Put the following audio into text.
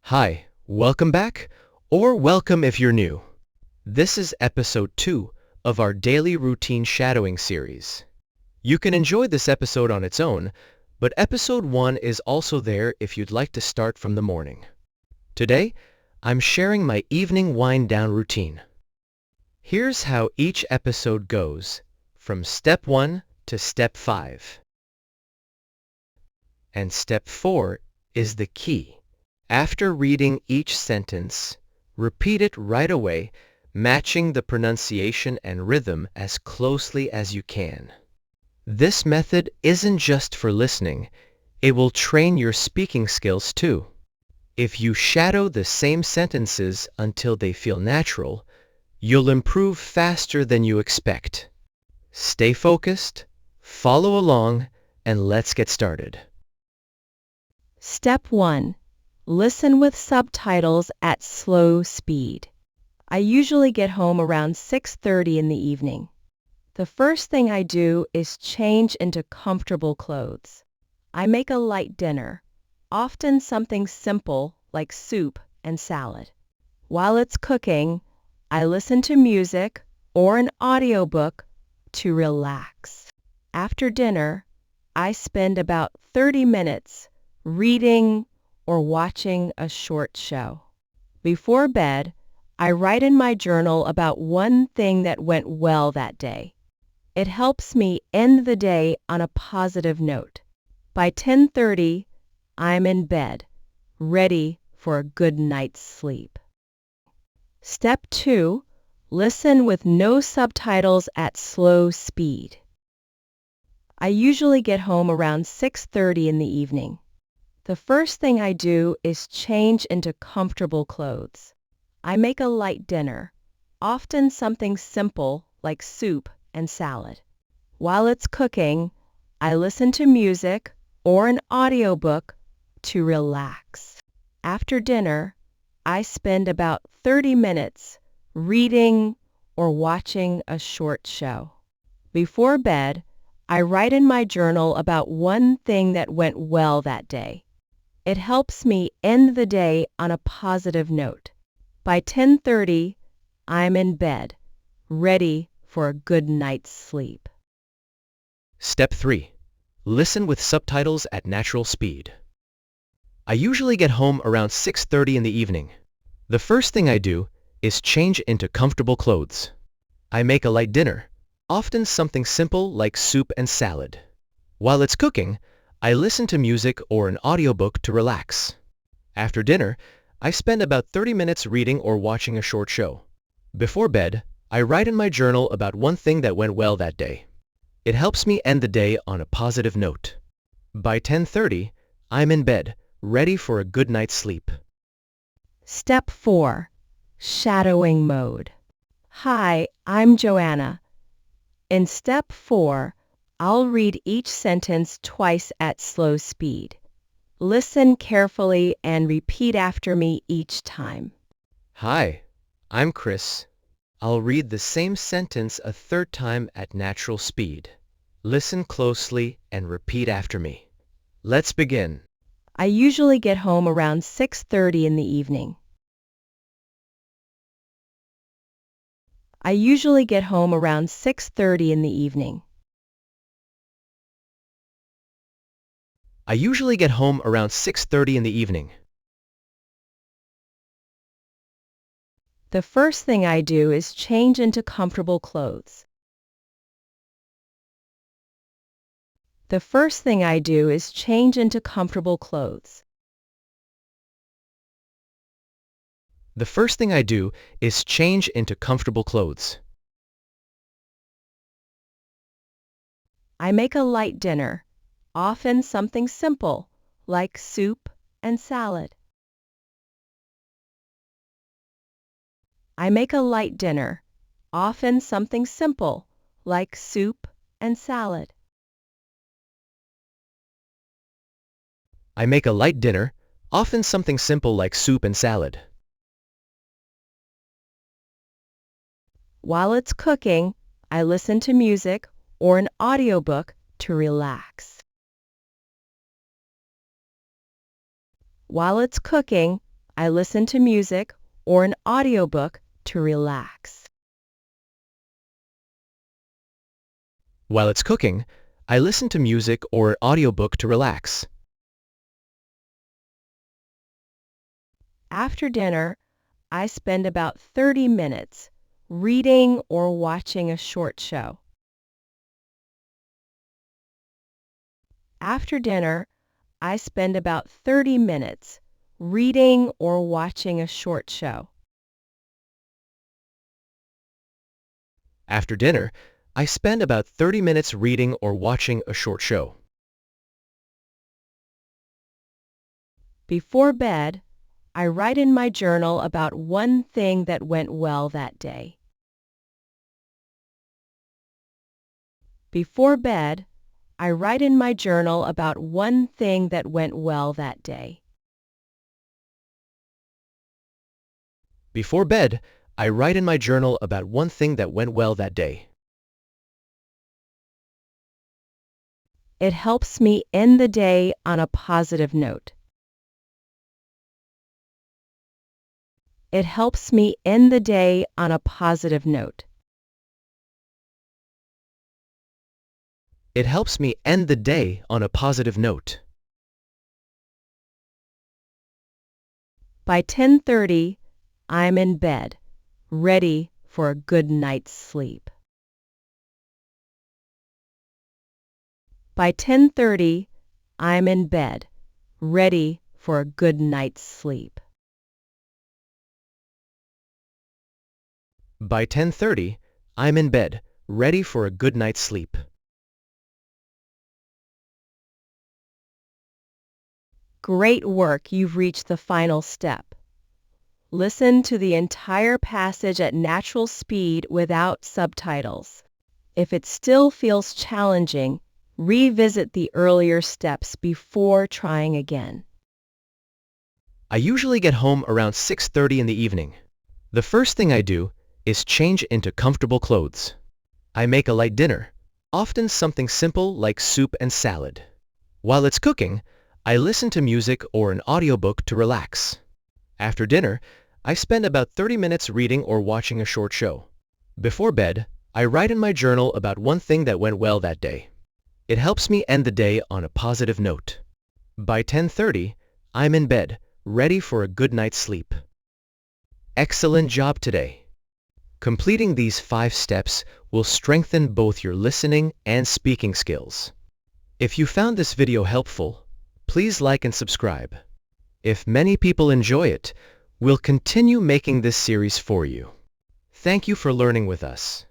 Hi, welcome back, or welcome if you're new. This is episode 2 of our daily routine shadowing series. You can enjoy this episode on its own, but episode 1 is also there if you'd like to start from the morning. Today, I'm sharing my evening wind-down routine. Here's how each episode goes, from step 1 to step 5. And step 4 is the key. After reading each sentence, repeat it right away, matching the pronunciation and rhythm as closely as you can. This method isn't just for listening, it will train your speaking skills too. If you shadow the same sentences until they feel natural, you'll improve faster than you expect. Stay focused, follow along, and let's get started. Step 1. Listen with subtitles at slow speed. I usually get home around 6:30 in the evening. The first thing I do is change into comfortable clothes. I make a light dinner, often something simple like soup and salad. While it's cooking, I listen to music or an audiobook to relax. After dinner, I spend about 30 minutes reading or watching a short show. Before bed, I write in my journal about one thing that went well that day. It helps me end the day on a positive note. By 10:30, I'm in bed, ready for a good night's sleep. Step 2. Listen with no subtitles at slow speed. I usually get home around 6:30 in the evening. The first thing I do is change into comfortable clothes. I make a light dinner, often something simple like soup and salad. While it's cooking, I listen to music or an audiobook to relax. After dinner, I spend about 30 minutes reading or watching a short show. Before bed, I write in my journal about one thing that went well that day. It helps me end the day on a positive note. By 10:30, I'm in bed, ready for a good night's sleep. Step 3. Listen with subtitles at natural speed. I usually get home around 6:30 in the evening. The first thing I do is change into comfortable clothes. I make a light dinner, often something simple like soup and salad. While it's cooking, I listen to music or an audiobook to relax. After dinner, I spend about 30 minutes reading or watching a short show. Before bed, I write in my journal about one thing that went well that day. It helps me end the day on a positive note. By 10:30, I'm in bed, ready for a good night's sleep. Step 4. Shadowing mode. Hi, I'm Joanna. In Step 4, I'll read each sentence twice at slow speed. Listen carefully and repeat after me each time. Hi, I'm Chris. I'll read the same sentence a third time at natural speed. Listen closely and repeat after me. Let's begin. I usually get home around 6:30 in the evening. I usually get home around 6:30 in the evening. I usually get home around 6:30 in the evening. The first thing I do is change into comfortable clothes. The first thing I do is change into comfortable clothes. The first thing I do is change into comfortable clothes. I make a light dinner, often something simple like soup and salad. I make a light dinner, often something simple like soup and salad. I make a light dinner, often something simple like soup and salad. While it's cooking, I listen to music or an audiobook to relax. While it's cooking, I listen to music or an audiobook to relax. While it's cooking, I listen to music or an audiobook to relax. After dinner, I spend about 30 minutes reading or watching a short show. After dinner, I spend about 30 minutes reading or watching a short show. After dinner, I spend about 30 minutes reading or watching a short show. Before bed, I write in my journal about one thing that went well that day. Before bed, I write in my journal about one thing that went well that day. Before bed, I write in my journal about one thing that went well that day. It helps me end the day on a positive note. It helps me end the day on a positive note. It helps me end the day on a positive note. By 10:30, I'm in bed, ready for a good night's sleep. By 10:30, I'm in bed, ready for a good night's sleep. By 10:30, I'm in bed, ready for a good night's sleep. Great work, you've reached the final step. Listen to the entire passage at natural speed without subtitles. If it still feels challenging, revisit the earlier steps before trying again. I usually get home around 6:30 in the evening. The first thing I do is change into comfortable clothes. I make a light dinner, often something simple like soup and salad. While it's cooking, I listen to music or an audiobook to relax. After dinner, I spend about 30 minutes reading or watching a short show. Before bed, I write in my journal about one thing that went well that day. It helps me end the day on a positive note. By 10:30, I'm in bed, ready for a good night's sleep. Excellent job today. Completing these 5 steps will strengthen both your listening and speaking skills. If you found this video helpful, please like and subscribe. If many people enjoy it, we'll continue making this series for you. Thank you for learning with us.